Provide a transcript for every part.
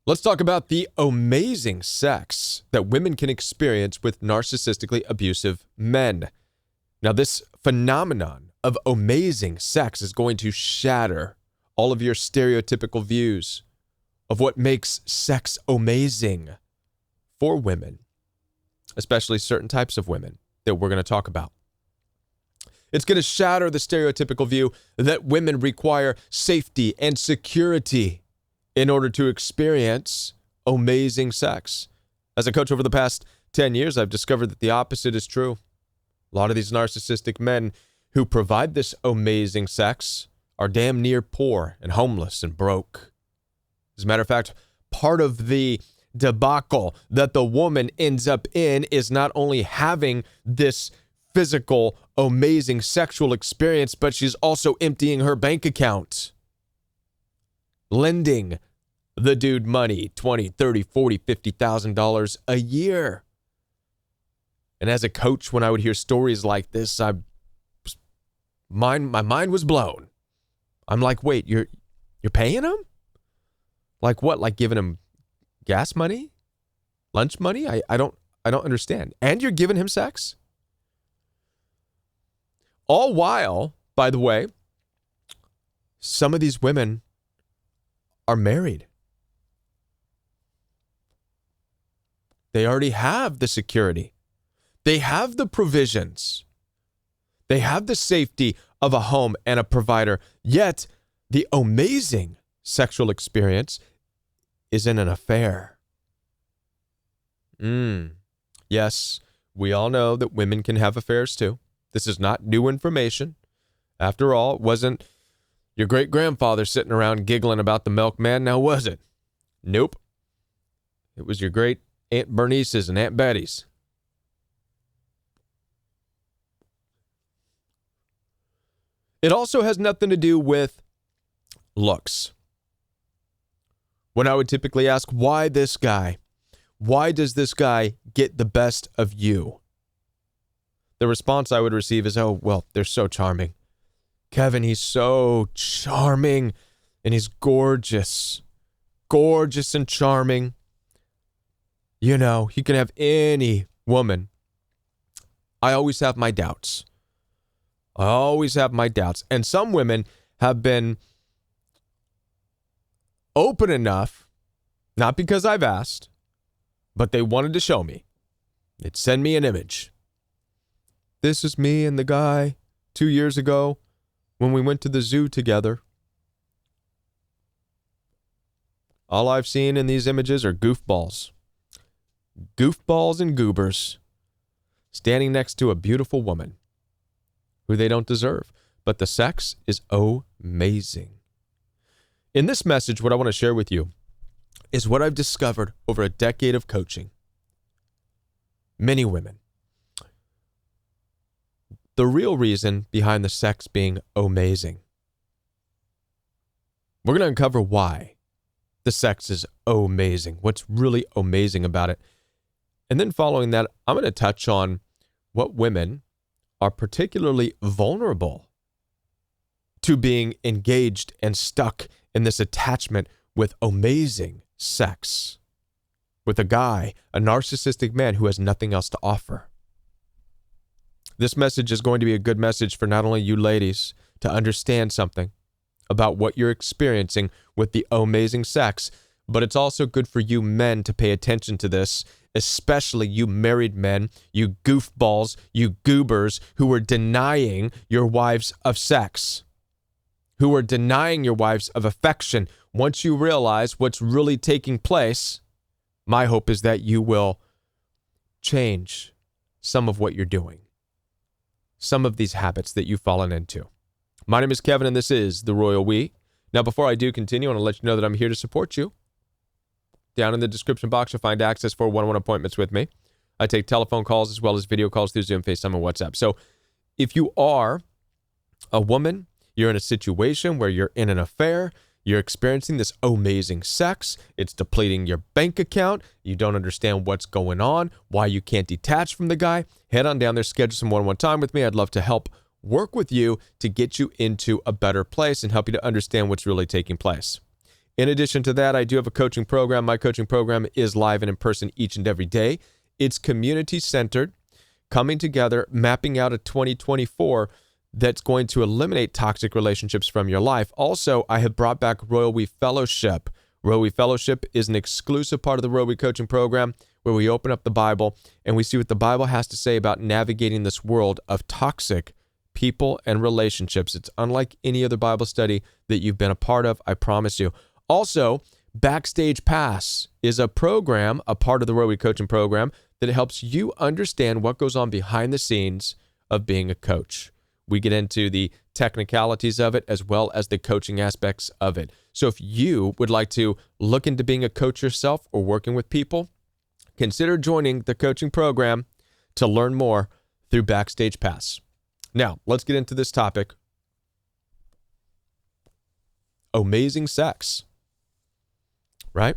Let's talk about the amazing sex that women can experience with narcissistically abusive men. Now, this phenomenon of amazing sex is going to shatter all of your stereotypical views of what makes sex amazing for women, especially certain types of women that we're going to talk about. It's going to shatter the stereotypical view that women require safety and security in order to experience amazing sex. As a coach over the past 10 years, I've discovered that the opposite is true. A lot of these narcissistic men who provide this amazing sex are damn near poor and homeless and broke. As a matter of fact, part of the debacle that the woman ends up in is not only having this physical, amazing sexual experience, but she's also emptying her bank account, lending the dude money, $20, $30, $40, $50,000 a year. And as a coach, when I would hear stories like this, my mind was blown. I'm like, wait, you're paying him? Like what? Like giving him gas money? Lunch money? I don't understand. And you're giving him sex? All while, by the way, some of these women are married. They already have the security. They have the provisions. They have the safety of a home and a provider. Yet, the amazing sexual experience is in an affair. Yes, we all know that women can have affairs too. This is not new information. After all, it wasn't your great-grandfather sitting around giggling about the milkman, now was it? Nope. It was your great Aunt Bernice's and Aunt Betty's. It also has nothing to do with looks. When I would typically ask, why this guy? Why does this guy get the best of you? The response I would receive is, oh, well, they're so charming. Kevin, he's so charming, and he's gorgeous. Gorgeous and charming. You know, he can have any woman. I always have my doubts. And some women have been open enough, not because I've asked, but they wanted to show me. They'd send me an image. This is me and the guy 2 years ago when we went to the zoo together. All I've seen in these images are goofballs. Goofballs and goobers standing next to a beautiful woman who they don't deserve. But the sex is amazing. In this message, what I want to share with you is what I've discovered over a decade of coaching. Many women. The real reason behind the sex being amazing. We're going to uncover why the sex is amazing. What's really amazing about it. And then following that, I'm going to touch on what women are particularly vulnerable to being engaged and stuck in this attachment with amazing sex with a guy, a narcissistic man who has nothing else to offer. This message is going to be a good message for not only you ladies to understand something about what you're experiencing with the amazing sex, but it's also good for you men to pay attention to this, especially you married men, you goofballs, you goobers who are denying your wives of sex, who are denying your wives of affection. Once you realize what's really taking place, my hope is that you will change some of what you're doing, some of these habits that you've fallen into. My name is Kevin, and this is The Royal We. Now, before I do continue, I want to let you know that I'm here to support you. Down in the description box, you'll find access for one-on-one appointments with me. I take telephone calls as well as video calls through Zoom, FaceTime, and WhatsApp. So if you are a woman, you're in a situation where you're in an affair, you're experiencing this amazing sex, it's depleting your bank account, you don't understand what's going on, why you can't detach from the guy, head on down there, schedule some one-on-one time with me. I'd love to help work with you to get you into a better place and help you to understand what's really taking place. In addition to that, I do have a coaching program. My coaching program is live and in person each and every day. It's community-centered, coming together, mapping out a 2024 that's going to eliminate toxic relationships from your life. Also, I have brought back Royal We Fellowship. Royal We Fellowship is an exclusive part of the Royal We Coaching Program where we open up the Bible and we see what the Bible has to say about navigating this world of toxic people and relationships. It's unlike any other Bible study that you've been a part of, I promise you. Also, Backstage Pass is a program, a part of the Royal We Coaching Program, that helps you understand what goes on behind the scenes of being a coach. We get into the technicalities of it as well as the coaching aspects of it. So if you would like to look into being a coach yourself or working with people, consider joining the coaching program to learn more through Backstage Pass. Now, let's get into this topic. Amazing sex. Right?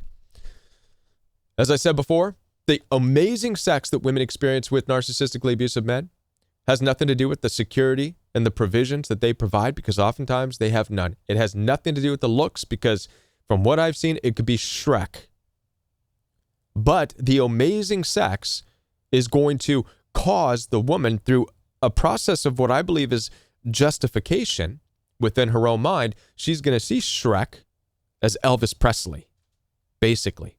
As I said before, the amazing sex that women experience with narcissistically abusive men has nothing to do with the security and the provisions that they provide, because oftentimes they have none. It has nothing to do with the looks, because from what I've seen, it could be Shrek. But the amazing sex is going to cause the woman, through a process of what I believe is justification within her own mind, she's going to see Shrek as Elvis Presley, basically.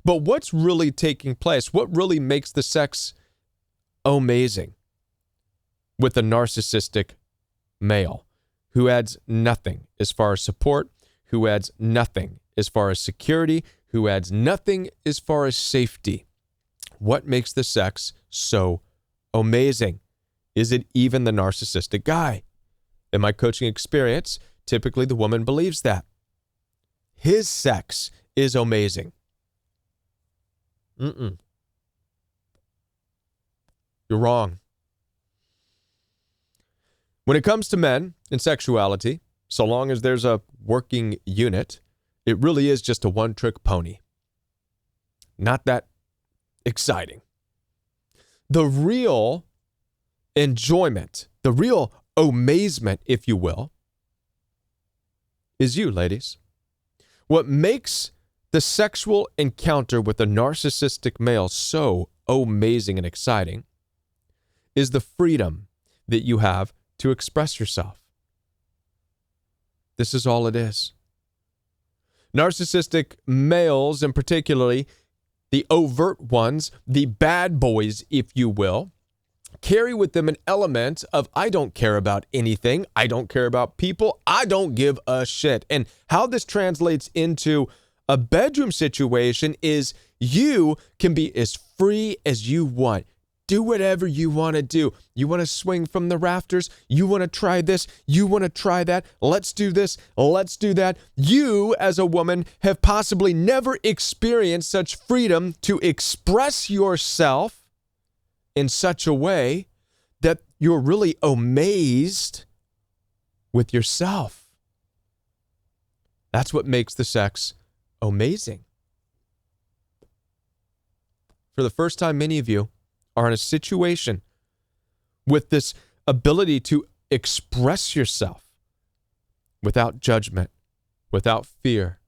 But what's really taking place? What really makes the sex amazing with a narcissistic male who adds nothing as far as support, who adds nothing as far as security, who adds nothing as far as safety? What makes the sex so amazing? Is it even the narcissistic guy? In my coaching experience, typically the woman believes that his sex is amazing. You're wrong. When it comes to men and sexuality, so long as there's a working unit, it really is just a one-trick pony. Not that exciting. The real enjoyment, the real amazement, if you will, is you, ladies. What makes the sexual encounter with a narcissistic male so amazing and exciting is the freedom that you have to express yourself. This is all it is. Narcissistic males, and particularly the overt ones, the bad boys, if you will, carry with them an element of, I don't care about anything, I don't care about people, I don't give a shit. And how this translates into a bedroom situation is you can be as free as you want. Do whatever you want to do. You want to swing from the rafters? You want to try this? You want to try that? Let's do this. Let's do that. You, as a woman, have possibly never experienced such freedom to express yourself in such a way that you're really amazed with yourself. That's what makes the sex amazing. For the first time, many of you are in a situation with this ability to express yourself without judgment, without fear,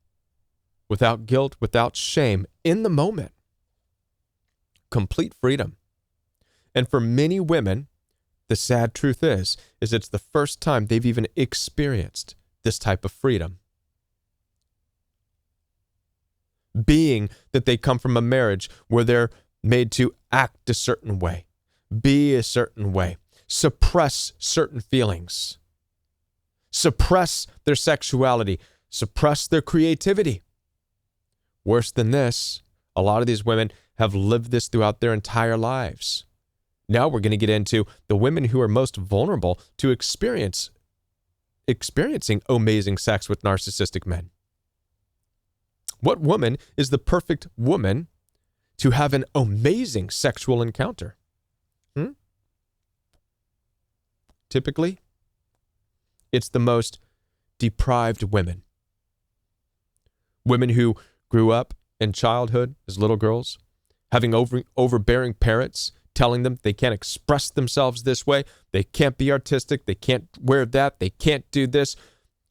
without guilt, without shame, in the moment. Complete freedom. And for many women, the sad truth is it's the first time they've even experienced this type of freedom. Being that they come from a marriage where they're made to act a certain way, be a certain way, suppress certain feelings, suppress their sexuality, suppress their creativity. Worse than this, a lot of these women have lived this throughout their entire lives. Now we're going to get into the women who are most vulnerable to experiencing amazing sex with narcissistic men. What woman is the perfect woman to have an amazing sexual encounter? Typically, it's the most deprived women. Women who grew up in childhood as little girls, having overbearing parents telling them they can't express themselves this way, they can't be artistic, they can't wear that, they can't do this.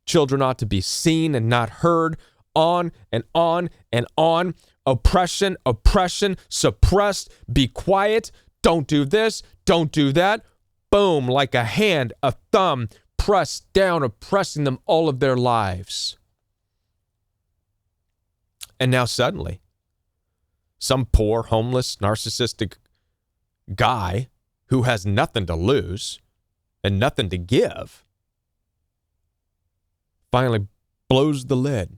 Children ought to be seen and not heard. On and on and on. Oppression, oppression, suppressed, be quiet, don't do this, don't do that. Boom, like a hand, a thumb, pressed down, oppressing them all of their lives. And now suddenly, some poor, homeless, narcissistic guy who has nothing to lose and nothing to give finally blows the lid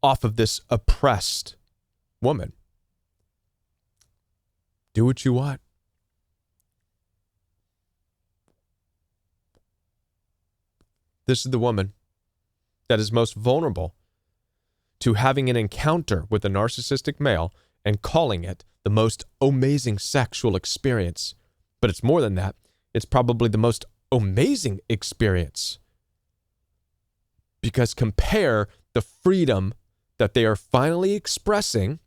off of this oppressed woman. Do what you want. This is the woman that is most vulnerable to having an encounter with a narcissistic male and calling it the most amazing sexual experience. But it's more than that. It's probably the most amazing experience. Because compare the freedom that they are finally expressing,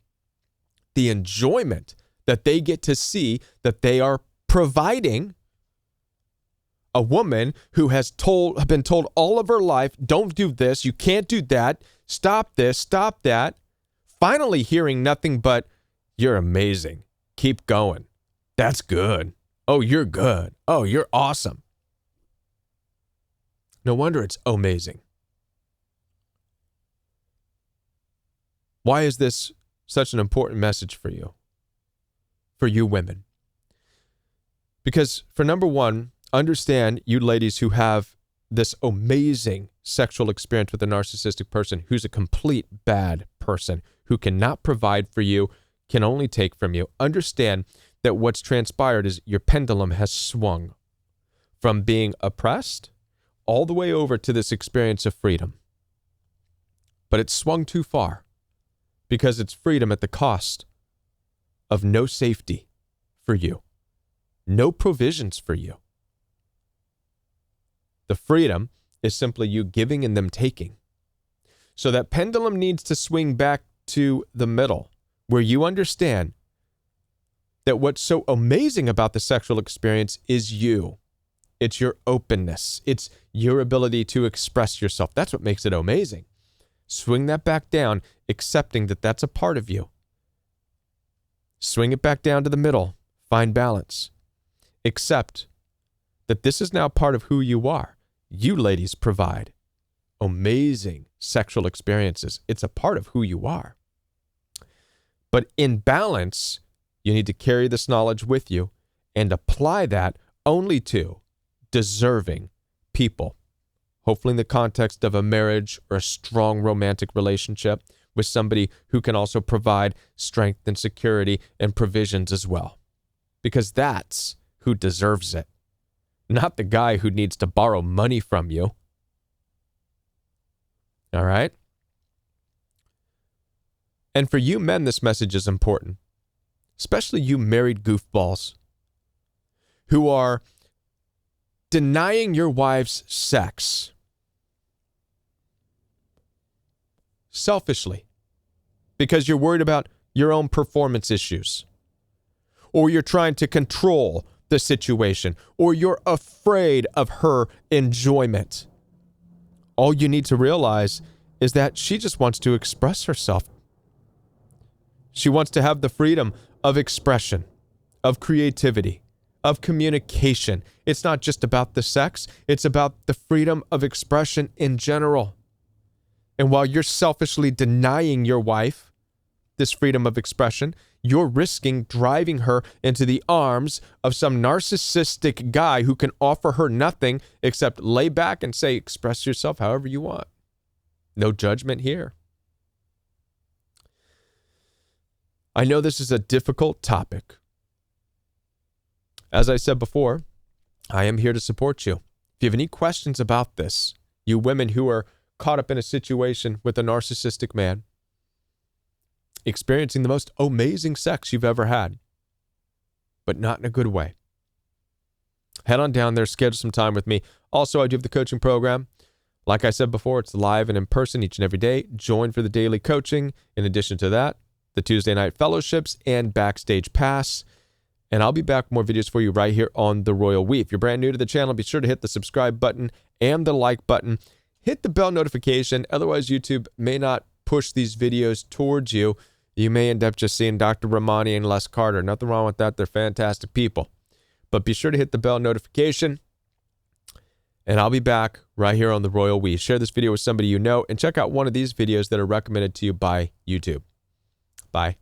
the enjoyment that they get to see that they are providing. A woman who has been told all of her life, don't do this, you can't do that, stop this, stop that. Finally hearing nothing but, you're amazing. Keep going. That's good. Oh, you're good. Oh, you're awesome. No wonder it's amazing. Why is this such an important message for you? For you women? Because for number one, understand, you ladies who have this amazing sexual experience with a narcissistic person who's a complete bad person, who cannot provide for you, can only take from you. Understand that what's transpired is your pendulum has swung from being oppressed all the way over to this experience of freedom. But it's swung too far because it's freedom at the cost of no safety for you, no provisions for you. The freedom is simply you giving and them taking. So that pendulum needs to swing back to the middle, where you understand that what's so amazing about the sexual experience is you. It's your openness. It's your ability to express yourself. That's what makes it amazing. Swing that back down, accepting that that's a part of you. Swing it back down to the middle. Find balance. Accept that this is now part of who you are. You ladies provide amazing sexual experiences. It's a part of who you are. But in balance, you need to carry this knowledge with you and apply that only to deserving people. Hopefully in the context of a marriage or a strong romantic relationship with somebody who can also provide strength and security and provisions as well. Because that's who deserves it. Not the guy who needs to borrow money from you. All right? And for you men, this message is important. Especially you married goofballs who are denying your wives sex selfishly because you're worried about your own performance issues, or you're trying to control the situation, or you're afraid of her enjoyment. All you need to realize is that she just wants to express herself. She wants to have the freedom of expression, of creativity, of communication. It's not just about the sex, it's about the freedom of expression in general. And while you're selfishly denying your wife this freedom of expression, you're risking driving her into the arms of some narcissistic guy who can offer her nothing except lay back and say, express yourself however you want. No judgment here. I know this is a difficult topic. As I said before, I am here to support you. If you have any questions about this, you women who are caught up in a situation with a narcissistic man, experiencing the most amazing sex you've ever had, but not in a good way, head on down there, schedule some time with me. Also, I do have the coaching program. Like I said before, it's live and in person each and every day. Join for the daily coaching. In addition to that, the Tuesday night fellowships and backstage pass. And I'll be back with more videos for you right here on The Royal We. If you're brand new to the channel, be sure to hit the subscribe button and the like button. hit the bell notification. Otherwise, YouTube may not push these videos towards you. You may end up just seeing Dr. Ramani and Les Carter. Nothing wrong with that. They're fantastic people. But be sure to hit the bell notification. And I'll be back right here on The Royal We. Share this video with somebody you know and check out one of these videos that are recommended to you by YouTube. Bye.